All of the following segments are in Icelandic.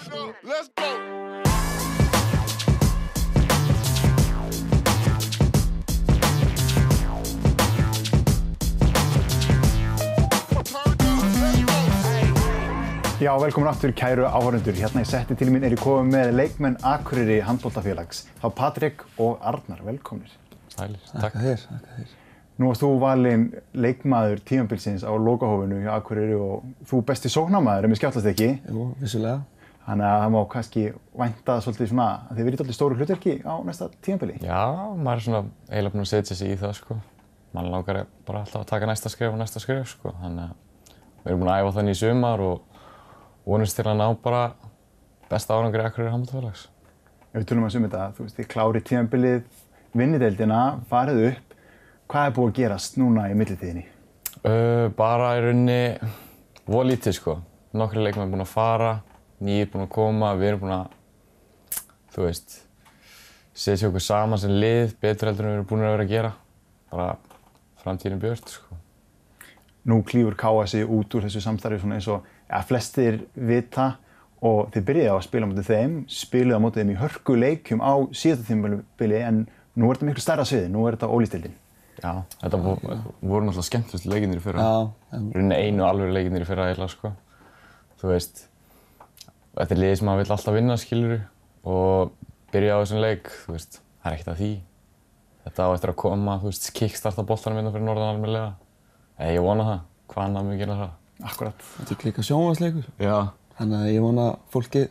Let's go. Já, velkomin aftur kæru áhorfendur. Hérna í setti til mín er ég komið með leikmenn Akureyri handboltafélags. Þá Patrik og Arnar, velkomnir. Sælir, takk þér. Nú varst þú valinn leikmaður tímabilsins á lokahófinu hjá Akureyri og þú besti sóknarmaður, mér skjátlast ekki. Jú, vissulega. Þannig að það má kannski vænta svolítið svona að þið verið svolítið stóru hlutverki á næsta tímabili. Já, maður er svona eiginlega búinn að setja sig í það, sko. Mann langar bara alltaf að taka næsta skref, sko. Þannig að við erum búin að æfa þannig í sumar og vonumst til að ná bara besta árangri Akureyri handboltafélags. Ef við tölum að þetta, þú veist, þið klárið tímabilið, vinnið deildina, farið upp. Hvað er búið að gerast núna í millitíðinni? Bara í rauninni volítið, sko. Nokkrir leikmenn búin að fara, nýir búin að koma, við erum búin að, þú veist, setja okkur saman sem lið, betur heldur en við erum búin að vera að gera. Bara framtíðin björt, sko. Nú klífur KSI út úr þessu samstarfi svona eins og flestir vita og þið byrjaði á að spila á móti þeim, spiluðu á móti þeim í hörkuleikjum á síðasta tímabili en nú er þetta miklu stærra sviði, nú er þetta ólífdeildin. Já, þetta voru náttúrulega skemmtilegustu leikirnir í fyrra. Já. Rauninni einu alvöru leikirnir í fyrra eiginlega, sko. Þú veist, þetta er liðið sem maður vill alltaf vinna, skilurðu, og byrja á þessum leik, þú veist, það er ekkert að því. Þetta á eftir að koma, þú veist, kickstarta boltanum hérna fyrir norðan almennilega. Ég vona það, hvað annað mun gera það. Akkurat. Þetta er líka sjónvarpsleikur. Já. Þannig að ég vona fólki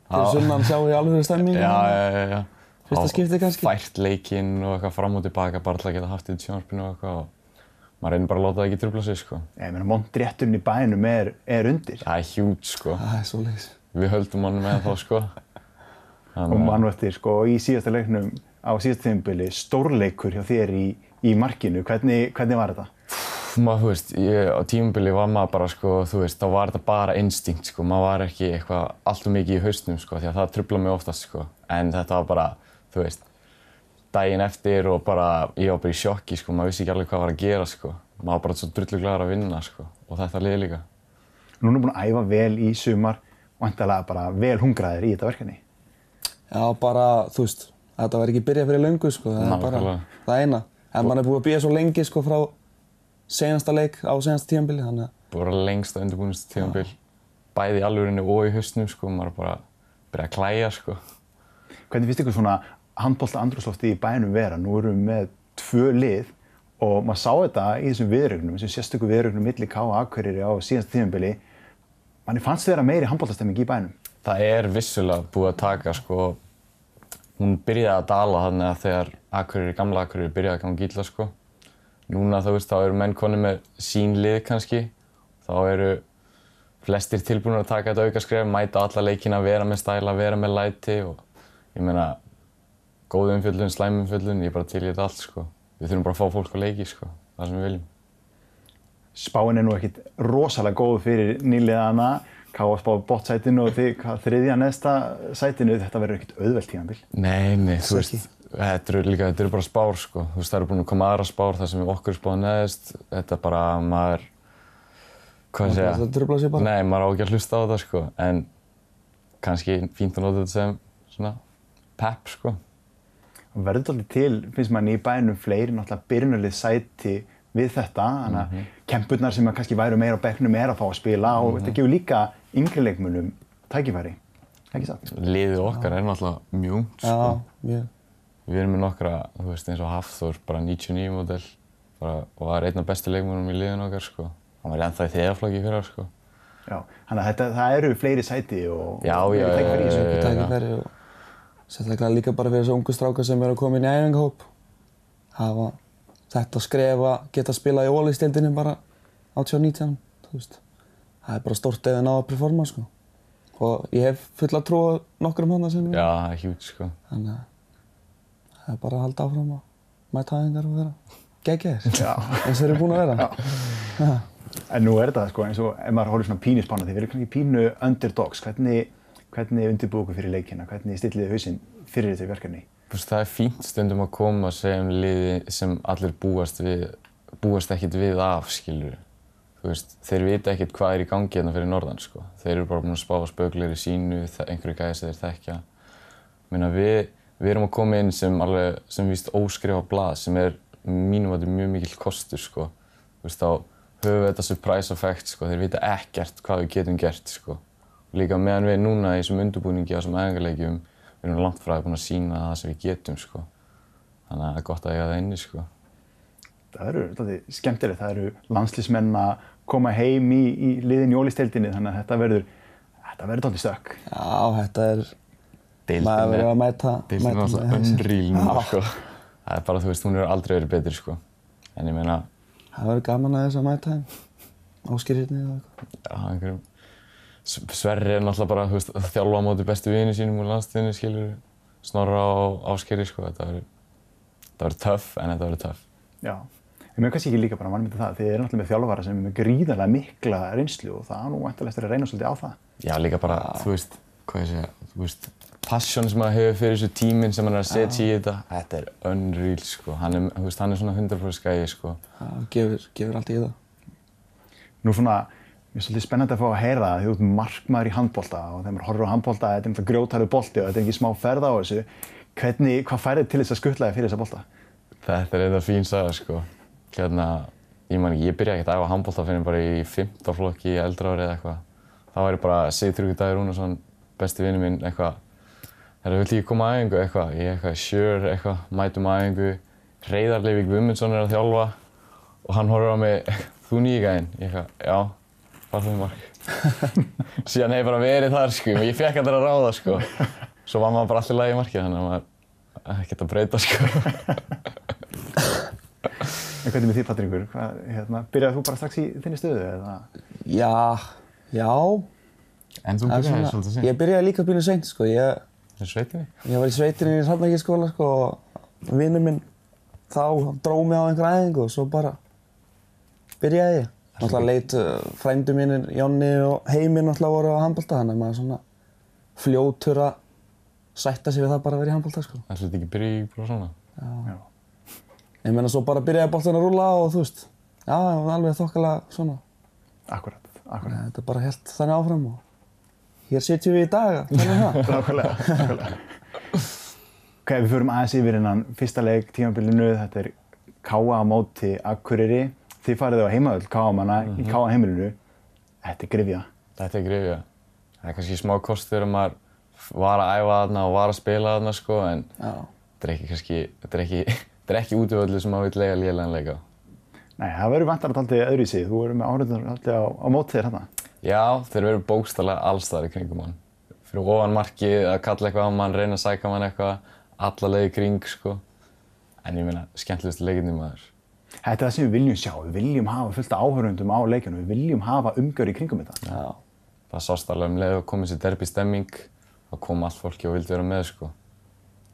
fyrir sunnan sjá í alvöru stemmingu. Já. Fyrsta skiptið kannski. Fært leikinn og eitthvað fram og tilbaka bara til að geta haft í sjónvarpinu og eitthvað og maður reynir bara að láta það ekki trufla sig, sko. Ég meina, montrétturinn í bænum er undir. Það er hjút, sko. Það er svoleiðis. Við höldum honum með þá, sko. Og mann eftir, sko, í síðasta leiknum á síðasta tímabili, stórleikur hjá þér í markinu. Hvernig var þetta? Þú veist, á tímabili var maður bara, sko, þú veist, þá var þetta bara instinkt, sko. Maður var ekki eitthvað alltof mikið í hausnum, sko, því að það truflaði mig oftast, sko. En þetta var bara, þú veist, daginn eftir og bara, ég var bara í sjokki, sko. Maður vissi ekki alveg hvað var að gera, sko. Maður var bara svo drulluglaður að vinna, sko. Og þetta liðið líka. Núna er búin að æfa vel í sumar, væntanlega bara vel hungraðir í þetta verkefni. Já, bara, þú veist, þetta var ekki byrjað fyrir löngu, sko. Það er bara það eina. En mann er búið að bíða svo lengi, sko, frá seinasta leik á seinasta tímabili, þannig að bara lengsta undirbúningstímabil tímabil, bæði í alvörunni og í hausnum, sko, maður bara byrjaði að klæja, sko. Hvernig finnst ykkur svona handbolta andrúmsloftið í bænum vera? Nú erum við með 2 lið og maður sá þetta í þessum viðureignum, þessum sérstöku viðureignum milli KA og Akureyri á síðasta tímabili. Manni fannst vera meiri handboltastemming í bænum. Það er vissulega búið að taka, sko, hún byrjaði að dala þannig að þegar Akureyri, gamla Akureyri byrjaði að ganga illa, sko. Núna, þú veist, þá eru menn konur með sín lið kannski. Þá eru flestir tilbúnir að taka þetta aukaskref, mæta alla leikina, vera með stæla, vera með læti og ég meina, góð umfjöllun, slæm umfjöllun, ég er bara til í þetta allt, sko. Við þurfum bara að fá fólk á leiki, sko, það sem við viljum. Spáin er nú ekkert rosalega góð fyrir nýliðana. KA spáði bottsætinu og þið þriðja neðsta sætinu. Þetta verður ekkert auðvelt tímabil. Nei, þú veist. Þetta eru bara spár, sko. Þú veist, það eru búin að koma aðra spár þar sem við okkur spáðum neðst. Þetta er bara, maður, hvað að segja? Það truflar sig bara. Nei, maður á ekki að hlusta á þetta, sko. En kannski fínt að nota þetta sem svona pepp, sko. Það verður dálítið til, finnst manni í bænum fleiri náttúrulega byrjunarlið sæti við þetta. Þannig að kempurnar sem kannski væru meira á bekknum er að fá að spila og þetta gefur líka yngri leikmönnum tækifæri. Ekki satt? Liðið okkar er náttúrulega mjög ungt, sko. Já, mjög. Við erum með nokkra, þú veist, eins og Hafþór, bara 99 model og það er einn af bestu leikmönnum í liðinu okkar, sko. Hann var ennþá í þriðjaflokki í fyrra, sko. Já, þannig að það eru fleiri sæti og tækifæri í þessu. Tækifæri og sérstaklega líka bara fyrir þessu ungu strákar sem eru að koma inn í æfingahóp. Hafa þetta skrefa, geta spilað í Ólafsdeildinni bara 18-19, þú veist. Það er bara stórt ef þeir ná að performa, sko. Og ég hef fulla trú á nokkrum þarna sem Já, það er hjút, sko. Þannig að það er bara að halda áfram og mæta æfingar og vera geggjaðir, eins og þeir eru búin að vera. Já. En nú er þetta, sko, eins og ef maður horfir svona pínu í spána, þið verður kannski pínu underdogs. Hvernig undirbúið ykkur fyrir leikina? Hvernig stillið þið hausinn fyrir þetta verkefni? Það er fínt stundum að koma sem liði sem allir búast ekkert við af, skilurðu. Þú þú veist, þeir vita ekkert hvað í gangi hérna fyrir norðan, sko. Þeir eru bara búin að spá spöglir í sínu, einhverju gæði sem þeir þekkja. Meina, við erum að koma inn sem víst óskrifað blað, sem mínum að mjög mikill kostur, sko. Þú veist, þá höfum við þetta surprise effect, sko. Þeir vita ekkert hvað við getum gert, sko. Líka meðan við núna í þessum undirbúningi á þessum æfingaleikjum, við erum langt frá búin að sýna það sem við getum, sko. Þannig að það er gott að eiga það inni, sko. Það eru skemmtilegt, það eru landsliðsmenn að koma heim í liðin í Ólafsdeildinni, þannig að þetta verður dálítið stökk. Já, þetta maður verður að mæta. Deildin er alltaf unreal núna, sko. Það er bara, þú veist, hún hefur aldrei verið betri, sko. En ég meina... Það verður gaman að þess að mæta þeim. Ásgeirhyrni eða eitthvað. Já, einhverjum... Sverrir náttúrulega bara, þú veist, að þjálfa á móti bestu vini sínum úr landsliðinu, skilur. Snorra á Ásgeiri, sko. Þetta verður töff, en þetta verður töff. Já. En mér kannski ekki líka bara mannmynda það, þið eru náttúrulega með þjálfara sem er með gríðarlega mikla reynslu og það nú væntanlega eftir að reyna svolítið á það. Já, líka bara, þú veist, hvað ég segja, þú veist, passion sem maður hefur fyrir þessu tíminn sem hann er að setja í þetta er unreal, sko. Hann er svona 100% skæði, sko. Já, gefur allt í það. Nú svona, mér er svolítið spennandi að fá að heyra það, því þú ert markmaður í handbolta og þegar maður horfir á handbolta, þetta er náttúrulega grjótharður bolti og þetta er ekki smá ferð á þessu. Hvað færið til þess að skuttla þig fyrir þessa bolta? Þetta er eitthvað fín saga, sko. Ég byrjaði ekkert að æfa handbolta fyrir bara í 5. flokki í eldra ári eða eitthvað. Þá var ég bara Sigtryggur Daði Rúnarsson, besti vinur minn, eitthvað. Herra, viltu ekki koma á æfingu, eitthvað? Ég eitthvað, sure, eitthvað, mætum á æfingu. Hreiðar Leifvík Guðmundsson er að þjálfa og hann horfir á mig, þú nýi gæinn? Ég eitthvað, já, bara þú mark. Síðan hef ég bara verið þar, sko, og ég fékk aldrei að ráða, sko. Svo var maður bara allir lagi í markið, þannig að maður ekkert að breyta, sko. En hvernig með því, Patringur? Byrjaði þú bara strax í þinni stöðu, eða? Já. En þú byrjaði svolítið seint? Ég byrjaði líka pínu seint, sko. Í sveitinni? Ég var í sveitinni í Hrafnagilsskóla, sko, og vinur minn þá dró mig á einhver æfingu og svo bara byrjaði ég. Náttúrulega leit frændur mínir, Jonni og Heimir náttúrulega voru á handbolta, þannig að maður svona fljótur að sætta sig við það bara að vera í handbolta, sko. Ætli þetta ekki byrja í bara svona? Já. Ég meina svo bara byrjaði boltinn að rúlla og þú veist, já, það var alveg þokkalega svona. Akkúrat. Þetta bara hélt þannig áfram og hér sitjum við í dag að tala um það. Nákvæmlega. Ok, við förum aðeins yfir innan fyrsta leik tímabilinu, þetta er K.A. á móti Akureyri. Þið farið á heimavöll K.A.-manna í K.A.-heimilinu. Þetta er gryfja. Þetta er gryfja. Það er kannski smá kostur að maður var að æfa þarna og var að spila þarna, sko, en þetta er ekki útivöldur sem maður vill lega lélegan leik á. Nei, það verður vantar dálítið öðruvísi. Þú verður með áhorfendur dálítið á móti þér hérna. Já, þeir verður bókstaflega alls staðar í kringum hann. Fyrir ofan markið, að kalla eitthvað á mann, reyna að sæka mann eitthvað, alla leið í kring, sko. En ég meina, skemmtilegustu leikirnir maður. Þetta er það sem við viljum sjá. Við viljum hafa fullt af áhorfendum á leikjunum. Við viljum hafa umgjörð í kringum þetta. Já. Það sást alveg leið að koma þessi derbystemming, þá kom allt fólki og vildi vera með, sko.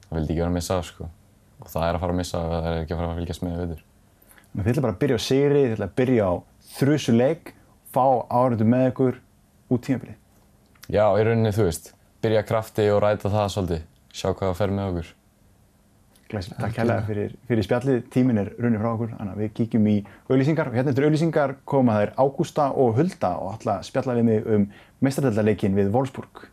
Það vildi ekki vera að missa af, sko. Og það er að fara að missa ef það er ekki að fara að fylgjast með veitur. Þið ætla bara að byrja á sigri, þið ætla að byrja á þrusu leik, fá áhorfendur með ykkur út tímabilið. Já, í rauninni, þú veist, byrja krafti og ræta það svolítið, sjá hvað það fer með okkur. Glæsilegt, takk kærlega fyrir spjallið, tíminn er runnið frá okkur, þannig að við kíkjum í auglýsingar. Og hérna eftir auglýsingar koma þær Ágústa og Hulda og ætla að spjalla við mig meistaradeildarleikinn við Wolfsburg.